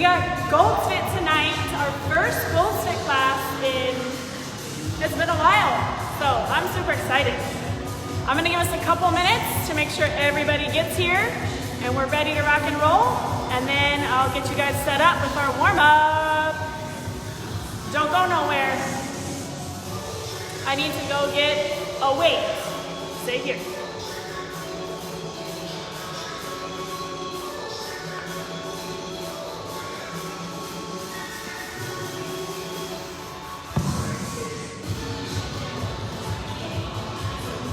got Gold Fit tonight, our first Gold Fit class it's been a while, so I'm super excited. I'm gonna give us a couple minutes to make sure everybody gets here and we're ready to rock and roll, and then I'll get you guys set up with our warm-up. Don't go nowhere. I need to go get a weight. Stay here.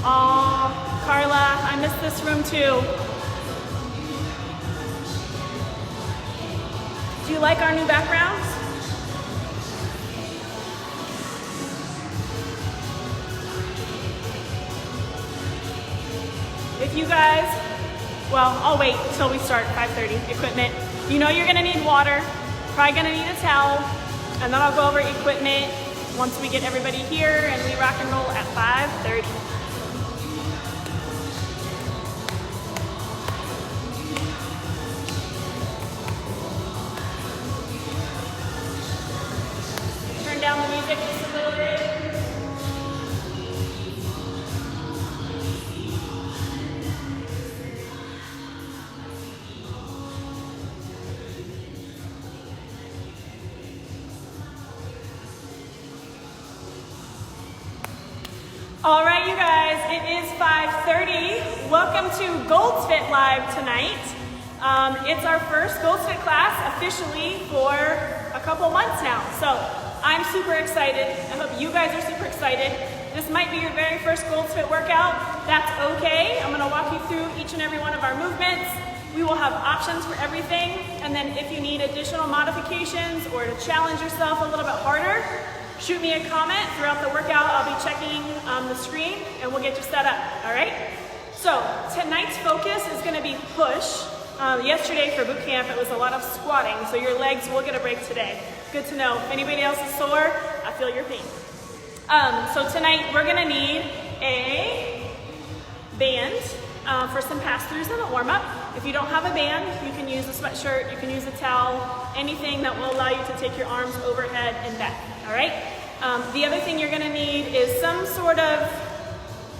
Aw, Carla, I missed this room too. Do you like our new backgrounds? If you guys, well, I'll wait till we start 5:30, equipment. You know you're gonna need water, probably gonna need a towel, and then I'll go over equipment once we get everybody here and we rock and roll at 5:30. Turn down the music just a little bit. All right, you guys, it is 5:30. Welcome to Gold Fit Live tonight. It's our first Gold Fit class officially for a couple months now. So I'm super excited. I hope you guys are super excited. This might be your very first Gold Fit workout. That's okay. I'm gonna walk you through each and every one of our movements. We will have options for everything. And then if you need additional modifications or to challenge yourself a little bit harder, shoot me a comment throughout the workout. I'll be checking the screen and we'll get you set up, all right? So tonight's focus is gonna be push. Yesterday for boot camp, it was a lot of squatting, so your legs will get a break today. Good to know. If anybody else is sore, I feel your pain. So tonight we're gonna need a band for some pass-throughs in the warm-up. If you don't have a band, you can use a sweatshirt, you can use a towel, anything that will allow you to take your arms overhead and back, all right? The other thing you're gonna need is some sort of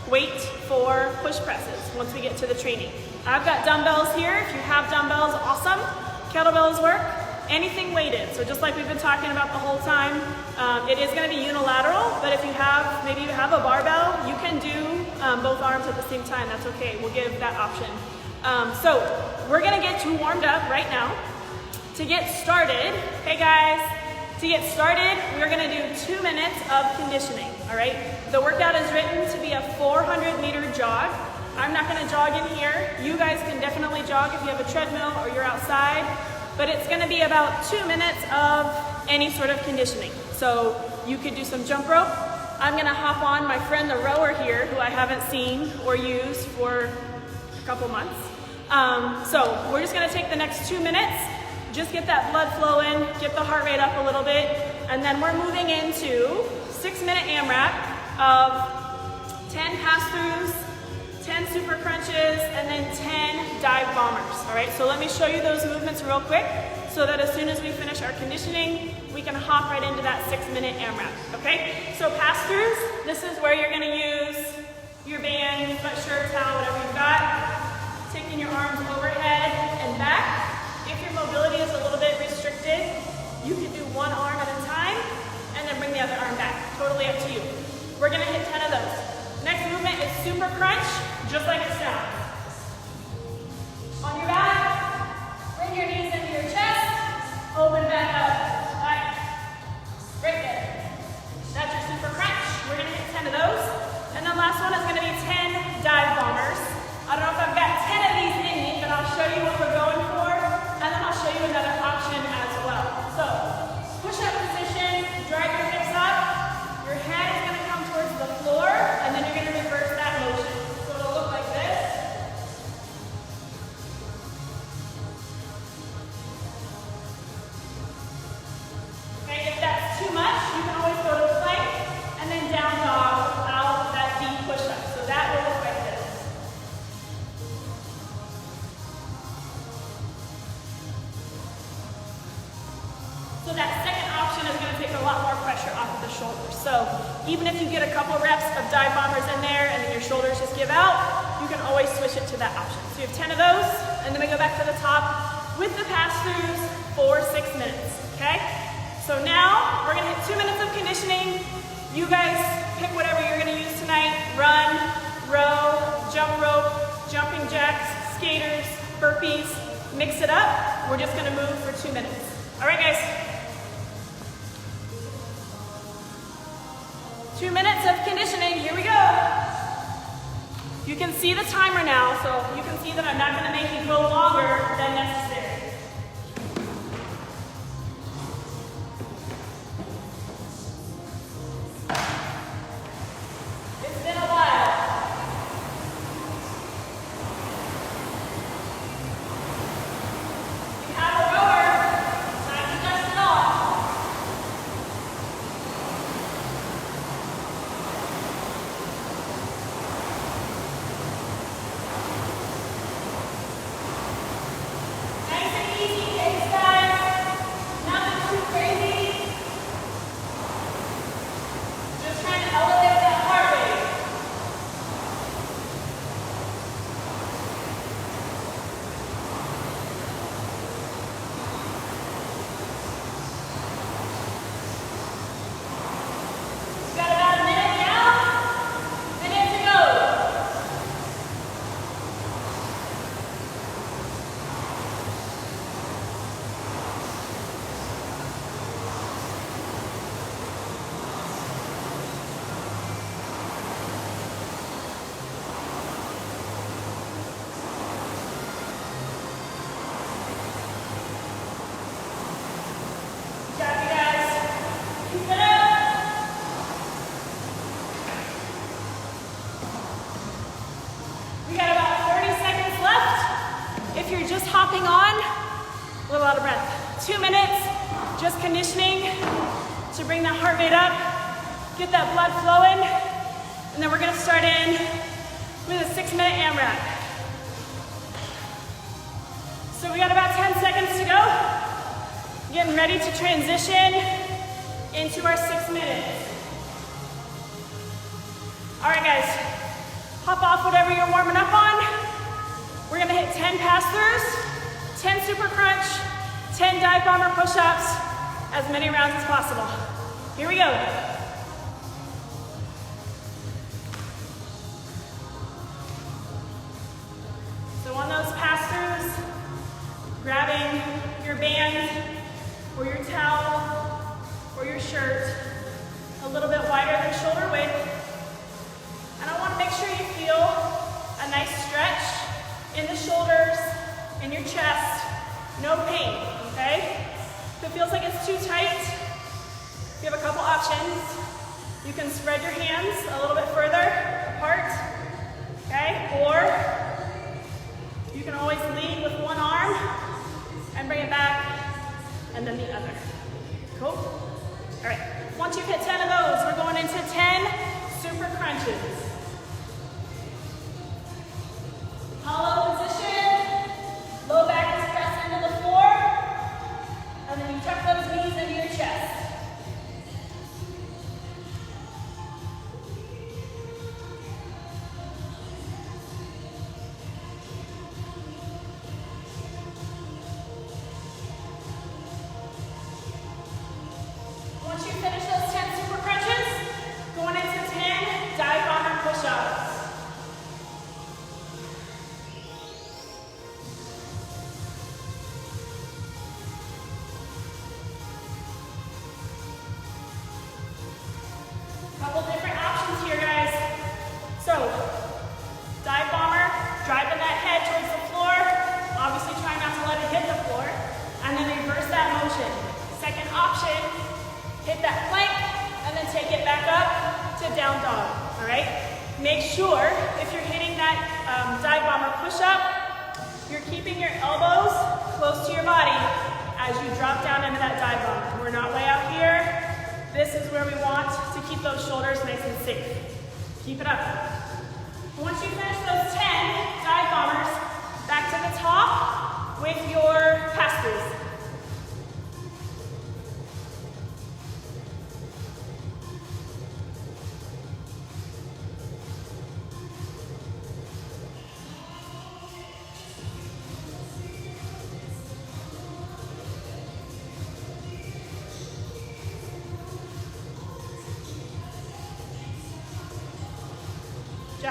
weight for push presses once we get to the training. I've got dumbbells here. If you have dumbbells, awesome. Kettlebells work. Anything weighted. So just like we've been talking about the whole time, it is gonna be unilateral, but if you have, maybe you have a barbell, you can do both arms at the same time. That's okay, we'll give that option. So we're gonna get you warmed up right now. To get started, hey guys, to get started, we're gonna do 2 minutes of conditioning, all right? The workout is written to be a 400-meter jog. I'm not gonna jog in here. You guys can definitely jog if you have a treadmill or you're outside, but it's gonna be about 2 minutes of any sort of conditioning. So you could do some jump rope. I'm gonna hop on my friend the rower here, who I haven't seen or used for a couple months. So we're just gonna take the next 2 minutes, just get that blood flowing, get the heart rate up a little bit, and then we're moving into 6-minute AMRAP of 10 pass-throughs, 10 super crunches, and then 10 dive bombers, all right? So let me show you those movements real quick so that as soon as we finish our conditioning, we can hop right into that 6-minute AMRAP, okay? So pass-throughs, this is where you're gonna use your band, sweatshirt, towel, whatever you've got, taking your arms overhead and back. If your mobility is a little bit restricted, you can do one arm at a time and then bring the other arm back. Totally up to you. We're gonna hit 10 of those. Next movement is super crunch, just like it sounds. On your back, bring your knees into your chest, open back up. All right, right there. That's your super crunch. We're gonna hit 10 of those. And the last one is gonna be 10 dive bombers. I don't know if I've got 10 of these in me, but I'll show you what we're going for, and then I'll show you another option as well. So, push-up position, drive your hips up, your head is gonna come towards the floor, and then you're gonna reverse that motion. So it'll look like this. pressure off of the shoulders. So even if you get a couple reps of dive bombers in there and then your shoulders just give out, you can always switch it to that option. So you have 10 of those, and then we go back to the top with the pass-throughs for 6 minutes, okay? So now we're gonna hit 2 minutes of conditioning. You guys pick whatever you're gonna use tonight. Run, row, jump rope, jumping jacks, skaters, burpees. Mix it up. We're just gonna move for 2 minutes. All right, guys. 2 minutes of conditioning, here we go. You can see the timer now, so you can see that I'm not gonna make it go longer than necessary. It's been a while. You have a rower, time to dust it off. Nice and easy pace, guys. Nothing too crazy. Just trying to elevate that heart rate. We've got about a minute now. Minute to go. Good job, you guys. Keep it up. We got about 30 seconds left. If you're just hopping on, a little out of breath. 2 minutes, just conditioning to bring that heart rate up, get that blood flowing, and then we're gonna start in with a 6-minute Amrep. So we got about 10 seconds to go. Getting ready to transition into our 6 minutes. All right, guys, hop off whatever you're warming up on. We're gonna hit 10 pass-throughs, 10 super crunch, 10 dive bomber push-ups, as many rounds as possible. Here we go. So on those pass-throughs, grabbing your band or your towel or your shirt a little bit wider than shoulder width. And I want to make sure you feel a nice stretch in the shoulders, in your chest, no pain, okay? If it feels like it's too tight, you have a couple options. You can spread your hands a little bit further apart, okay? Or you can always lead with one arm and bring it back, and then the other. Cool? All right, once you've hit 10 of those, we're going into 10 super crunches. Hollow position, low back is pressed into the floor, and then you tuck those knees into your chest. Once you finish those 10 super crunches, going into 10 dive bomber push-ups. Couple different options here, guys. So, dive bomber, driving that head towards the floor, obviously trying not to let it hit the floor, and then reverse that motion. Second option, hit that plank, and then take it back up to down dog, all right? Make sure, if you're hitting that dive bomber push-up, you're keeping your elbows close to your body as you drop down into that dive bomber. We're not way out here. This is where we want to keep those shoulders nice and safe. Keep it up. Once you finish those 10 dive bombers, back to the top with your pass-throughs.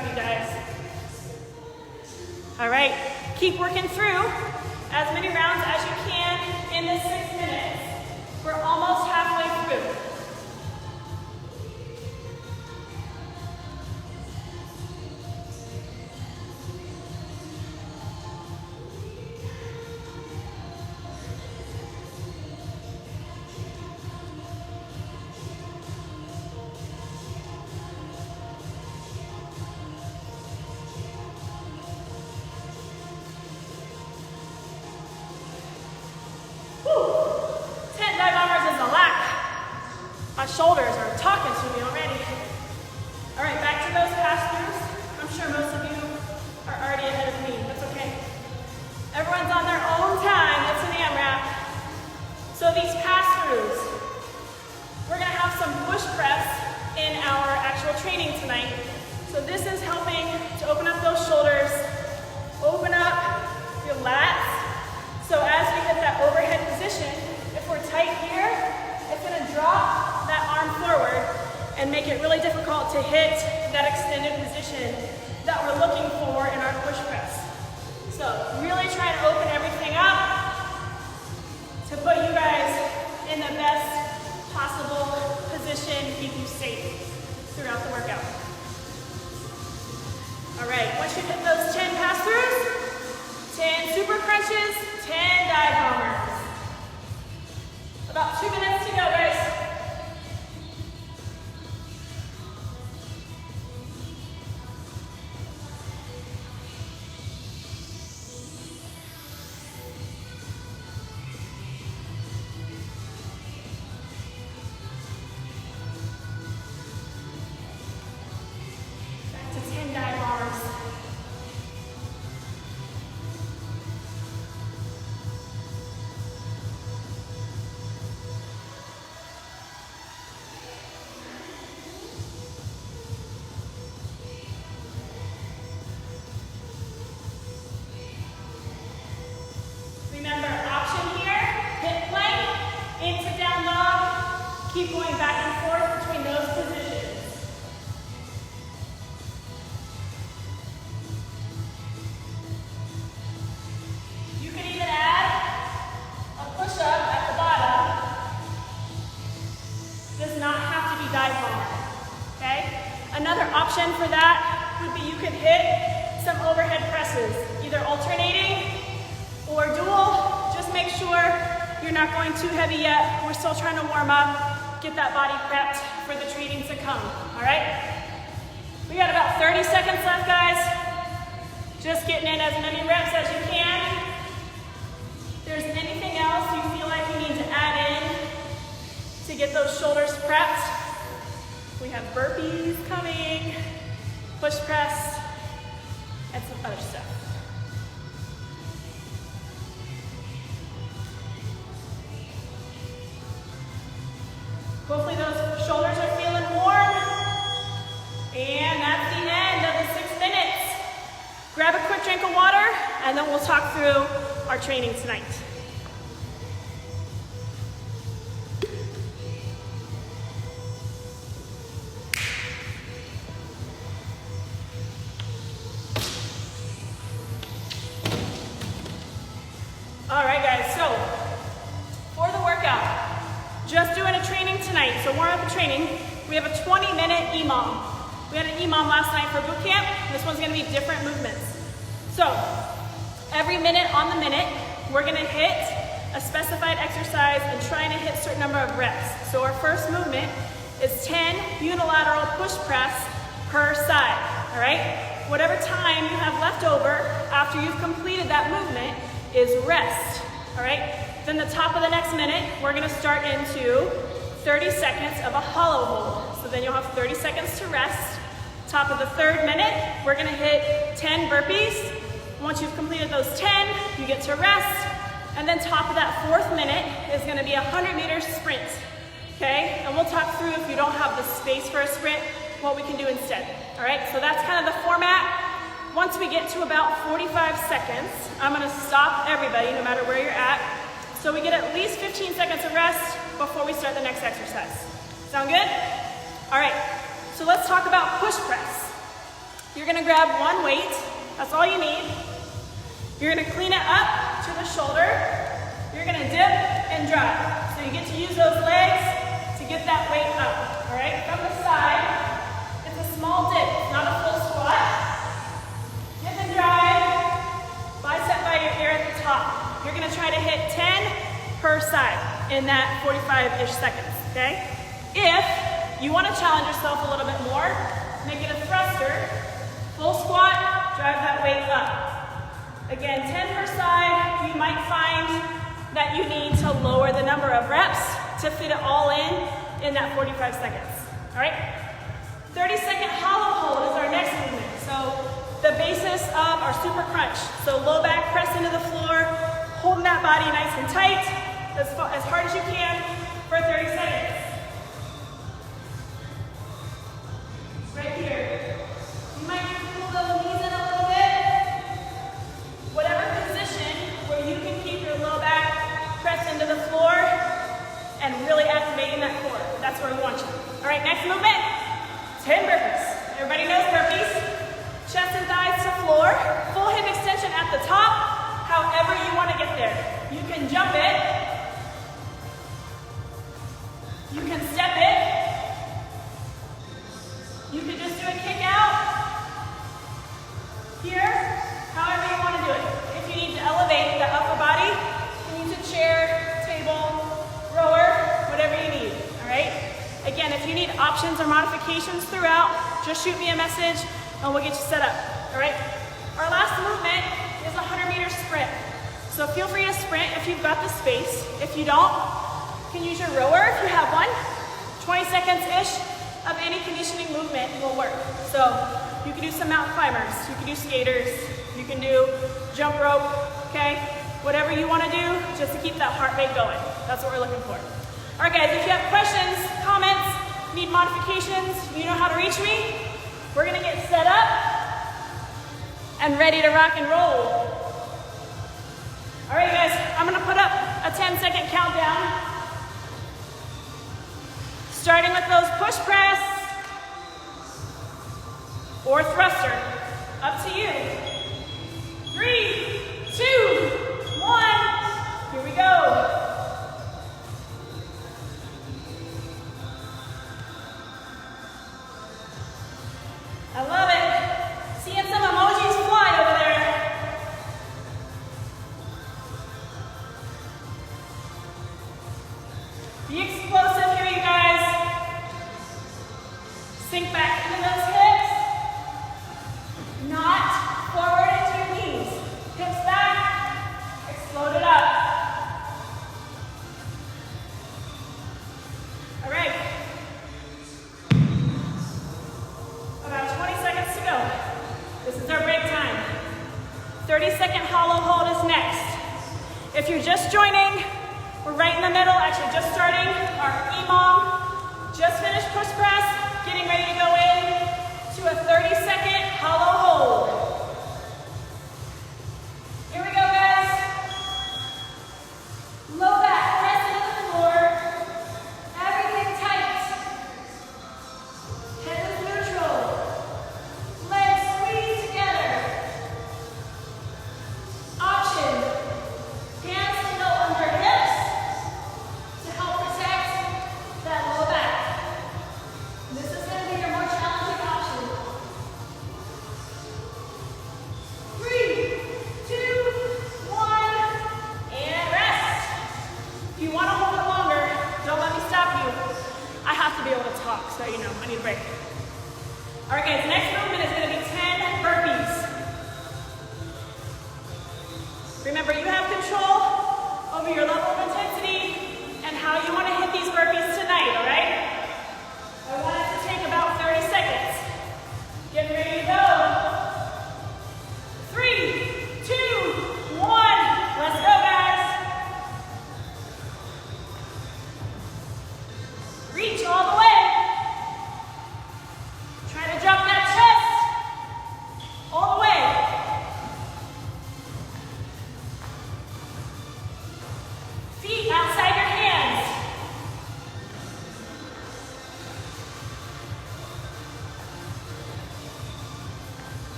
have you guys. All right, keep working through as many rounds as you can in this 6 minutes. We're almost halfway through. My shoulders are talking to me already. All right, back to those pass-throughs. I'm sure most of you are already ahead of me. That's okay. Everyone's on their own time. It's an Amrep. So these pass-throughs, we're gonna have some push press in our actual training tonight. So this is helping to open up those shoulders, open up your lats. So as we hit that overhead position, if we're tight here, it's gonna drop that arm forward and make it really difficult to hit that extended position that we're looking for in our push press. So really trying to open everything up to put you guys in the best possible position, keep you safe throughout the workout. All right, once you hit those 10 pass-throughs, 10 super crunches, 10 dive bombers. About 2 minutes to go, guys. Back to 10 dive bombers. Remember, option here, hip plank, into down dog. Keep going back and forth between those positions. You can even add a push-up at the bottom. Does not have to be dive bomber, okay? Another option for that would be you could hit some overhead presses, either alternating or dual. Just make sure you're not going too heavy yet. We're still trying to warm up, get that body prepped for the training to come, all right? We got about 30 seconds left, guys. Just getting in as many reps as you can. If there's anything else you feel like you need to add in to get those shoulders prepped, we have burpees coming, push press, and some other stuff. Hopefully those shoulders are feeling warm. And that's the end of the 6 minutes. Grab a quick drink of water, and then we'll talk through our training tonight. All right, guys, so for the workout, just doing a training tonight, so warm up the training. We have a 20-minute EMOM. We had an EMOM last night for boot camp. This one's gonna be different movements. So, every minute on the minute, we're gonna hit a specified exercise and trying to hit a certain number of reps. So our first movement is 10 unilateral push press per side, all right? Whatever time you have left over after you've completed that movement is rest, all right? Then the top of the next minute, we're gonna start into 30 seconds of a hollow hold. So then you'll have 30 seconds to rest. Top of the third minute, we're gonna hit 10 burpees. Once you've completed those 10, you get to rest. And then top of that fourth minute is gonna be a 100-meter sprint, okay? And we'll talk through, if you don't have the space for a sprint, what we can do instead, all right? So that's kind of the format. Once we get to about 45 seconds, I'm gonna stop everybody, no matter where you're at, so we get at least 15 seconds of rest before we start the next exercise. Sound good? All right, so let's talk about push press. you're gonna grab one weight. That's all you need. You're gonna clean it up to the shoulder. You're gonna dip and drop. So you get to use those legs to get that weight up, all right? From the side, it's a small dip, not a full squat. Dip and drive, bicep by your ear at the top. You're gonna try to hit 10 per side in that 45-ish seconds, okay? If you wanna challenge yourself a little bit more, make it a thruster, full squat, drive that weight up. Again, 10 per side. You might find that you need to lower the number of reps to fit it all in that 45 seconds, all right? 30-second hollow hold is our next movement. So the basis of our super crunch. So low back press into the floor, holding that body nice and tight, as hard as you can for 30 seconds. Right here. You might pull those knees in a little bit. Whatever position where you can keep your low back pressed into the floor and really activating that core. That's where we want you. All right, next movement, 10 burpees. Everybody knows burpees. Chest and thighs to floor. Full hip extension at the top, however you want to get there. You can jump it. You can step it. You can just do a kick out. Here, however you want to do it. If you need to elevate the upper body, you need to chair, table, rower, whatever you need, all right? Again, if you need options or modifications throughout, just shoot me a message and we'll get you set up, all right? Our last movement is a 100-meter sprint. So feel free to sprint if you've got the space. If you don't, you can use your rower if you have one. 20 seconds-ish of any conditioning movement will work. So you can do some mountain climbers, you can do skaters, you can do jump rope, okay? Whatever you want to do, just to keep that heart rate going. That's what we're looking for. All right, guys, if you have questions, comments, need modifications, you know how to reach me. We're gonna get set up and ready to rock and roll. All right, guys, I'm gonna put up a 10-second countdown. Starting with those push press or thruster, up to you. 3, 2, 1, here we go. I love it. Seeing some emojis fly over there. Be explosive here, you guys. Sink back into those hips. Not forward into your knees. Hips back. Explode it up. All right. About 20 seconds to go. This is our break time. 30-second hollow hold is next. If you're just joining, we're right in the middle, actually just starting our EMOM. Just finished push press, getting ready to go in to a 30-second hollow hold. Here we go, guys. Low back, press into the floor. Everything tight. Head is neutral. Legs squeeze together. Option. Hands to go under hips to help protect that low back. This is going to be your more challenging option.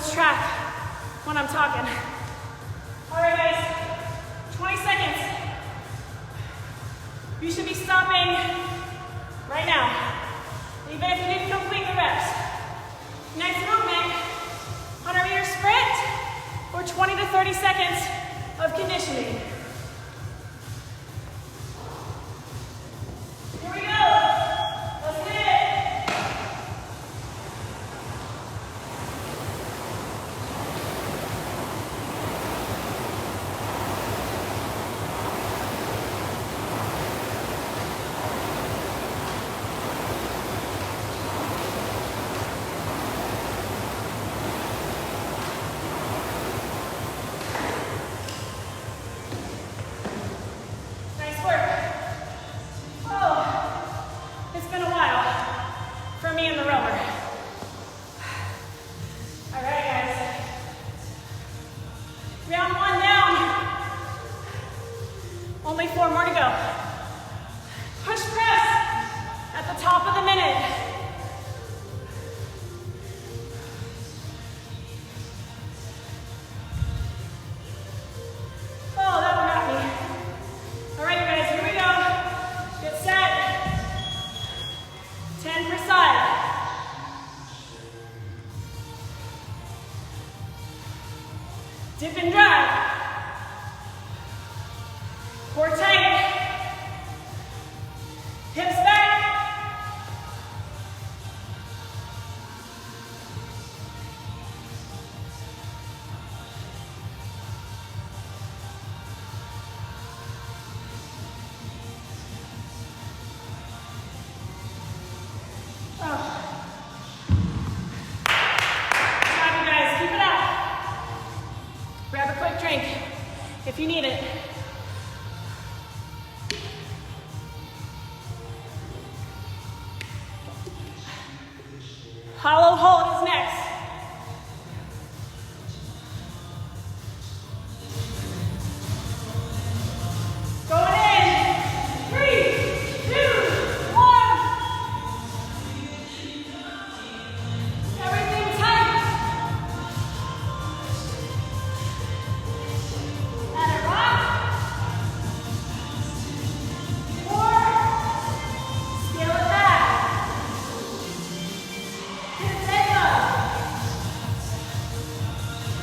lose track when I'm talking. All right, guys, 20 seconds. You should be stopping right now, even if you didn't complete the reps. Next movement, 100-meter sprint or 20 to 30 seconds of conditioning. Here we go. Let's hit it. Only 4 more to go. Push press at the top of the minute. Oh, that one got me. All right, you guys, here we go. Get set. 10 per side. Dip and drive. Core tight. Hips back. Oh. Good job, you guys. Keep it up. Grab a quick drink if you need it. Hollow hold is next. Going in. 3, 2, 1. Everything tight. Let it rock. 4. Scale it back.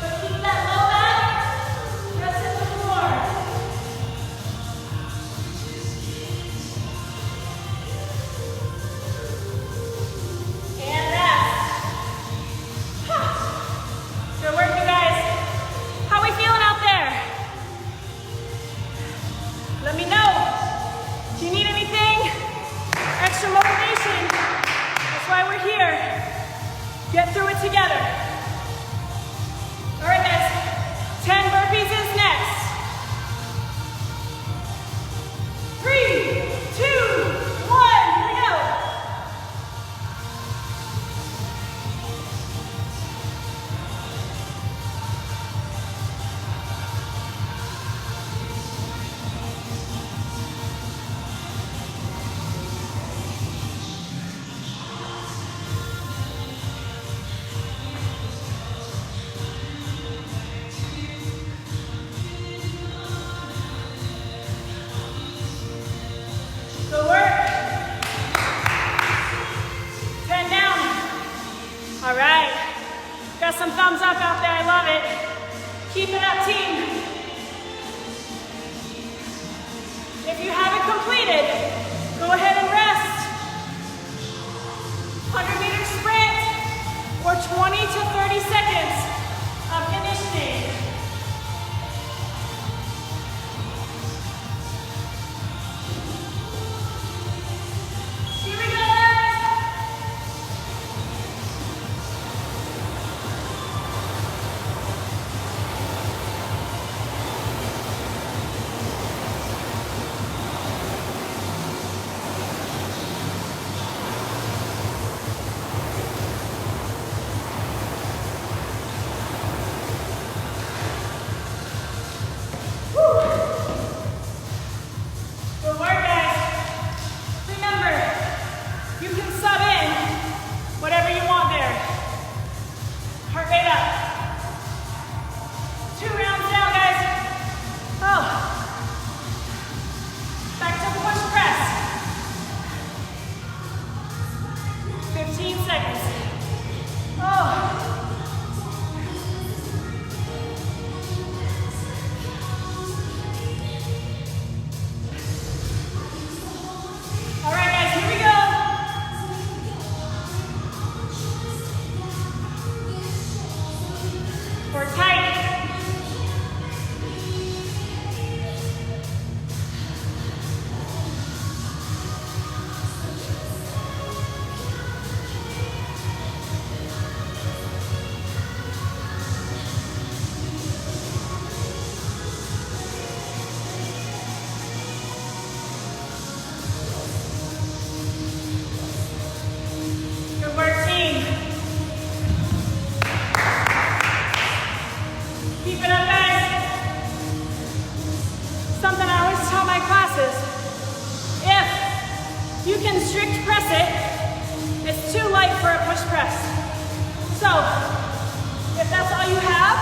But keep that low back, press it to the floor. And rest. Good work, you guys. How are we feeling out there? Let me know. Do you need anything? Extra motivation. That's why we're here. Get through it together. All right, guys. 10 burpees is next. 3, 2, 1. Here we go. Good work. 10 down. All right. Got some thumbs up out there. I love it. Keep it up, team. If you haven't completed, go ahead and rest. 100-meter sprint or 20 to 30 seconds of conditioning. Here we go, guys. You can strict press it. It's too light for a push press. So, if that's all you have,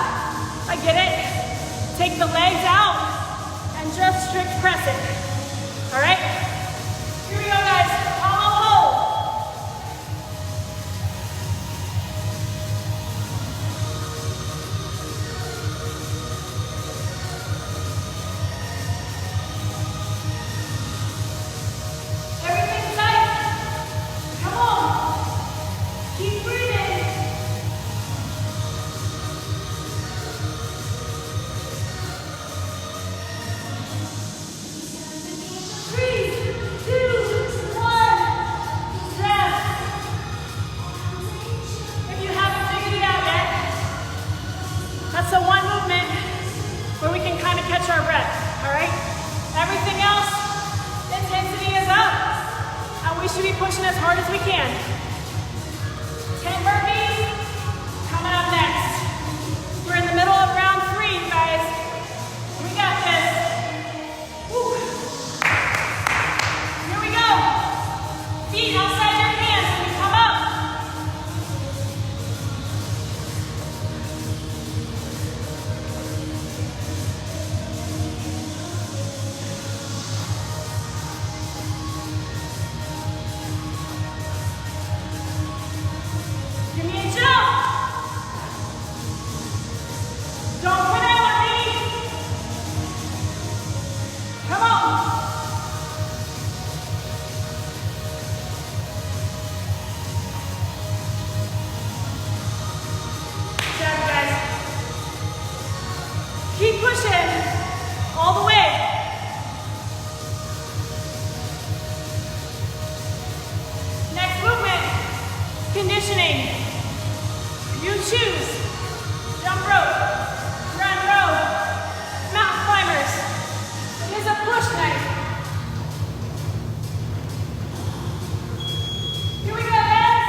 I get it. Take the legs out and just strict press it. All right? Here we go, guys. Hollow hold. Everything tight. Come on. Keep breathing. 3, 2, 1. Rest. If you haven't figured it out yet, that's the one movement where we can kind of catch our breath, all right? Everything else, intensity is up, and we should be pushing as hard as we can. 10 burpees, coming up next. We're in the middle of round 3, you guys. We got this. Woo. Here we go. Feet outside your hands when you come up. Give me a jump. Don't quit out on me. Come on. Good job, guys. Keep pushing all the way. Next movement, conditioning. You choose. Jump rope, run row, mountain climbers. It is a push night. Here we go, guys.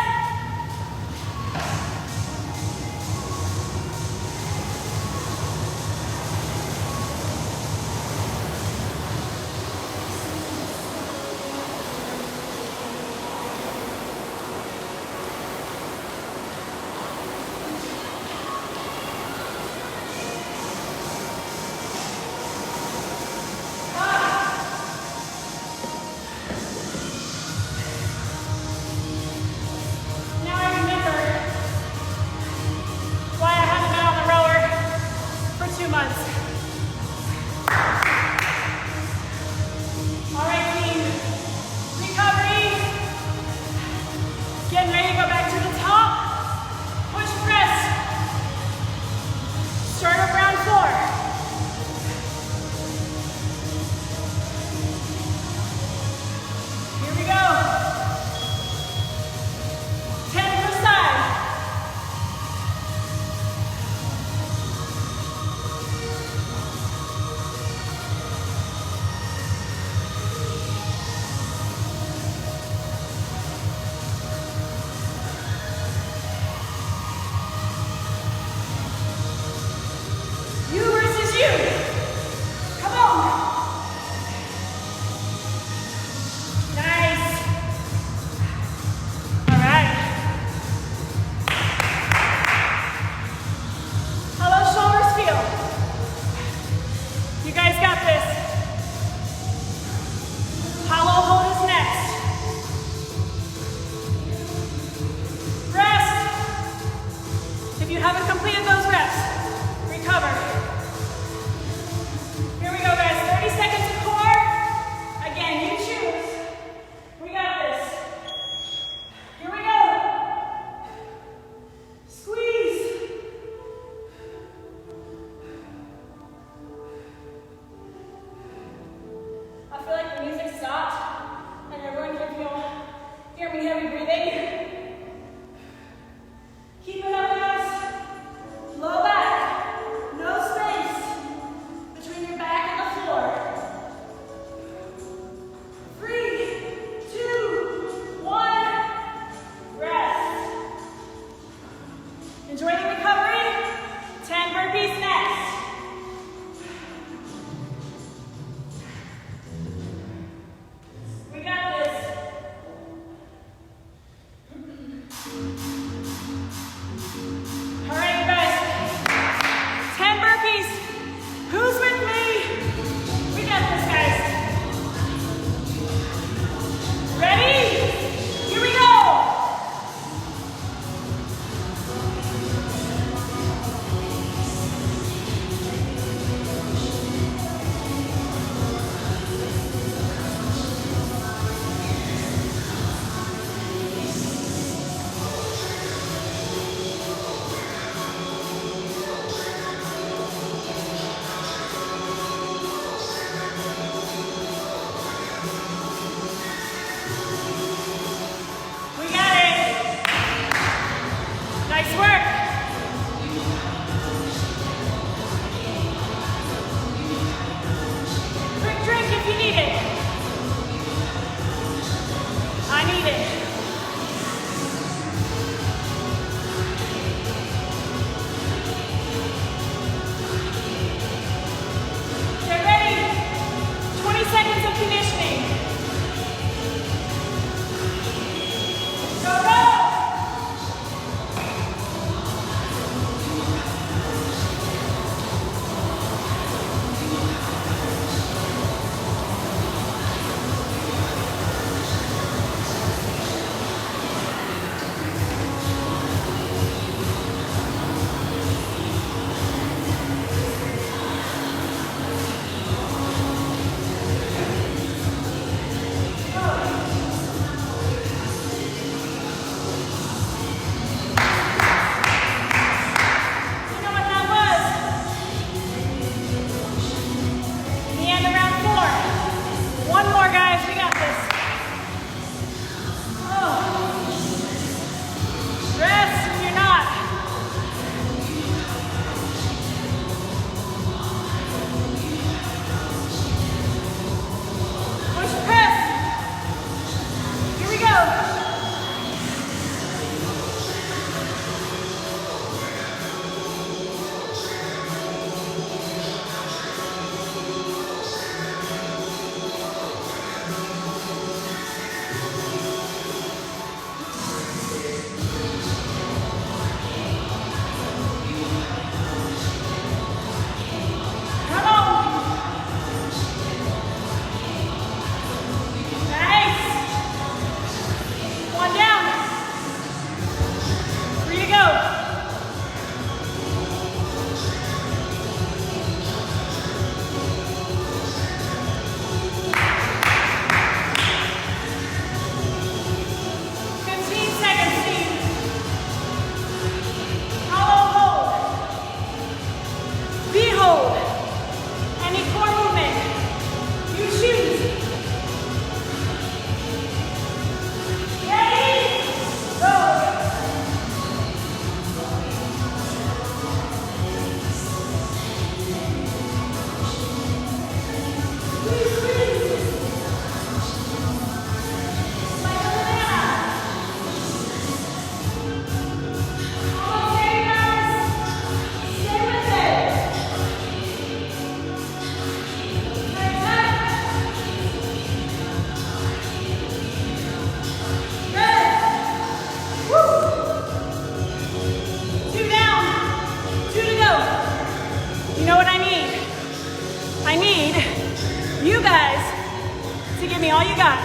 to give me all you got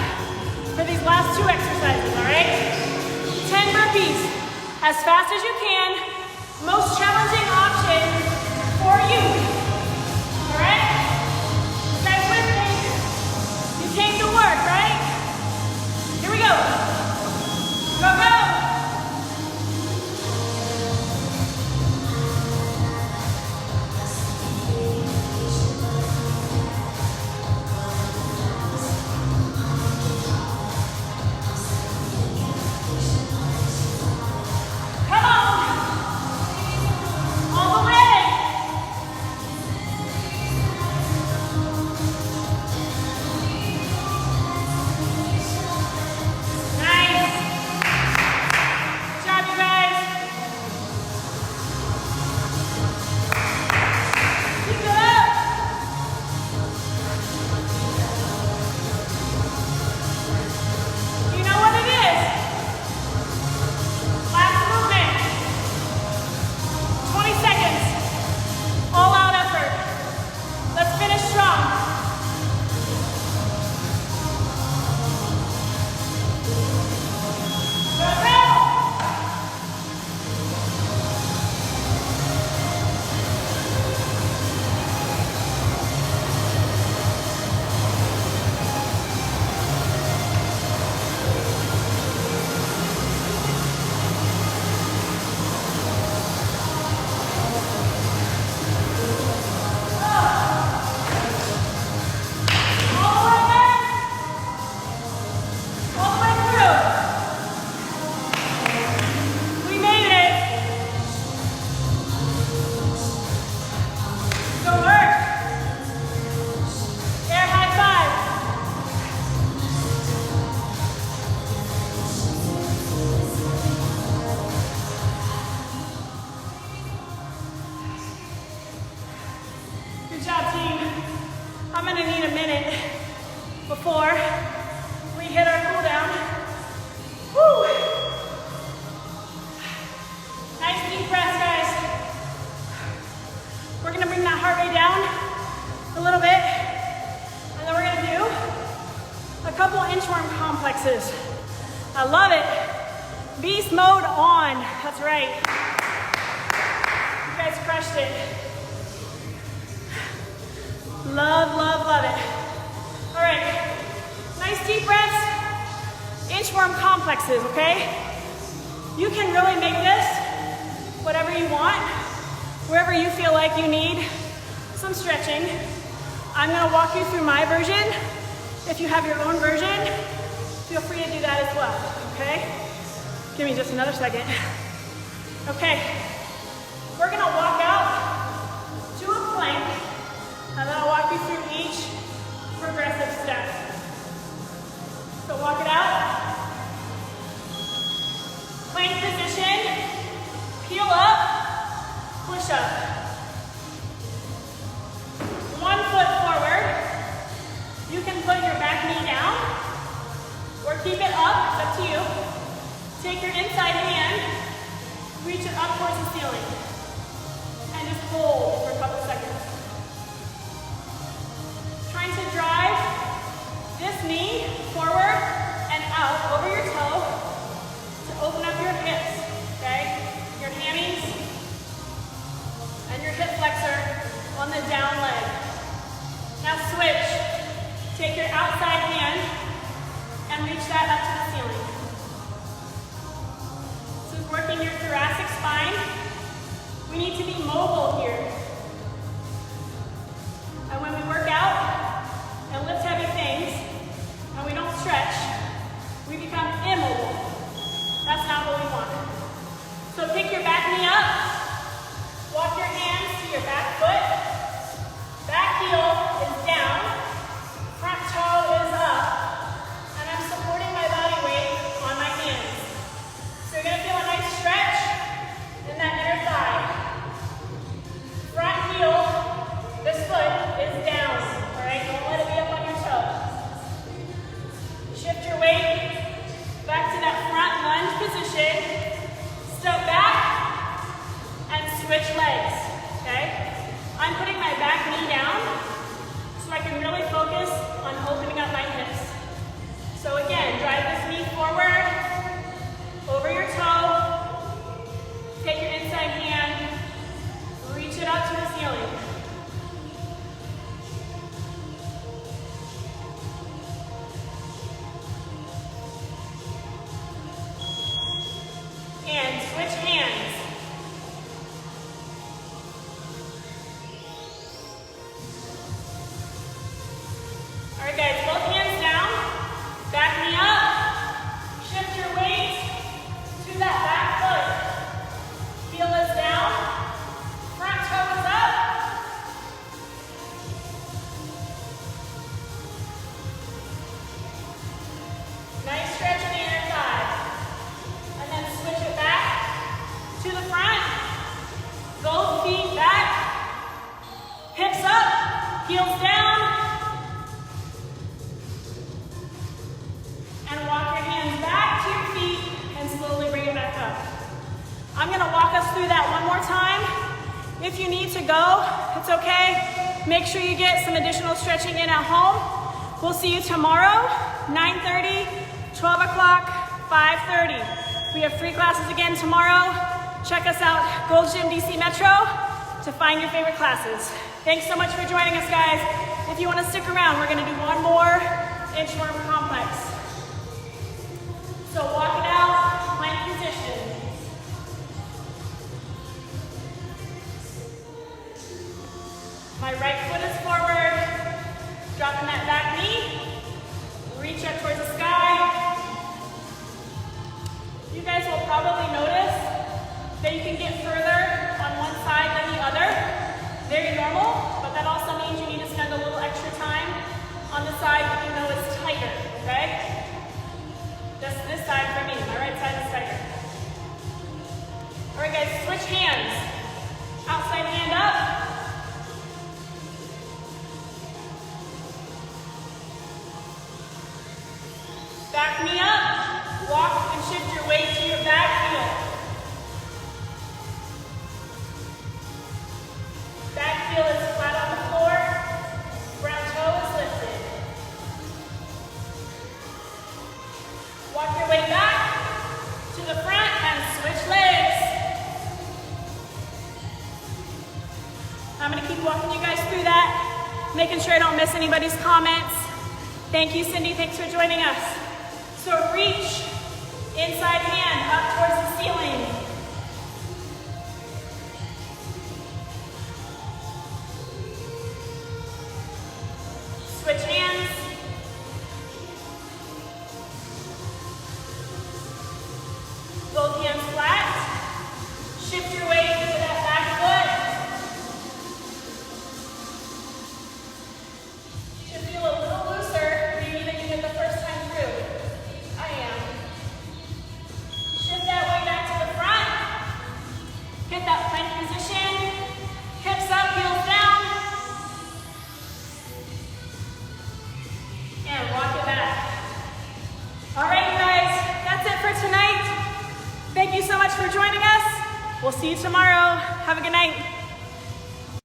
for these last 2 exercises, all right? 10 burpees, as fast as you can. Most challenging option for you, all right? You guys with me? You came to work, right? Here we go. Go, go. Good job, team. I'm gonna need a minute before we hit our cool down. Woo! Nice deep breaths, guys. We're gonna bring that heart rate down a little bit, and then we're gonna do a couple inchworm complexes. I love it. Beast mode on. That's right. You guys crushed it. Love, love, love it. All right, nice deep breaths. Inchworm complexes, okay? You can really make this whatever you want, wherever you feel like you need some stretching. I'm gonna walk you through my version. If you have your own version, feel free to do that as well, okay? Give me just another second. Okay, we're gonna walk out to a plank, and then I'll walk you through each progressive step. So walk it out. Plank position, peel up, push up. 1 foot forward. You can put your back knee down or keep it up, it's up to you. Take your inside hand, reach it up towards the ceiling, and just hold for a couple seconds. Trying to drive this knee forward and out over your toe to open up your hips, okay? Your hammies and your hip flexor on the down leg. Now switch. Take your outside hand and reach that up to the ceiling. This is working your thoracic spine. We need to be mobile here. And when we work out and lift heavy things and we don't stretch, we become immobile. That's not what we want. So pick your back knee up, walk your hands to your back foot, back heel is down, front toe is up, and I'm supporting my body weight on my hands. So you're gonna feel a nice stretch in that inner thigh. Front heel, this foot is down, all right? Don't let it be up on your toe. through that one more time. If you need to go, it's okay. Make sure you get some additional stretching in at home. We'll see you tomorrow, 9:30, 12 o'clock, 5:30. We have free classes again tomorrow. Check us out, Gold's Gym DC Metro, to find your favorite classes. Thanks so much for joining us, guys. If you want to stick around, we're going to do one more Inchworm Complex. So walk it out, plank position. My right foot is forward, dropping that back knee. Reach up towards the sky. You guys will probably notice that you can get further on one side than the other. Very normal, but that also means you need to spend a little extra time on the side that you know is tighter, okay? Just this side for me, my right side is tighter. All right, guys, switch hands. Outside hand up. Back knee up. Walk and shift your weight to your back heel. Back heel is flat on the floor. Brown toe is lifted. Walk your way back to the front and switch legs. I'm going to keep walking you guys through that, making sure I don't miss anybody's comments. Thank you, Cindy. Thanks for joining us. So reach inside hand up towards the ceiling. Switch hands. Both hands flat. Shift your weight to that back foot. Should feel a little looser maybe than you did the first time through. I am. Shift that weight back to the front. Get that plank position. Hips up, heels down. And walk it back. All right, you guys, that's it for tonight. Thank you so much for joining us. We'll see you tomorrow. Have a good night.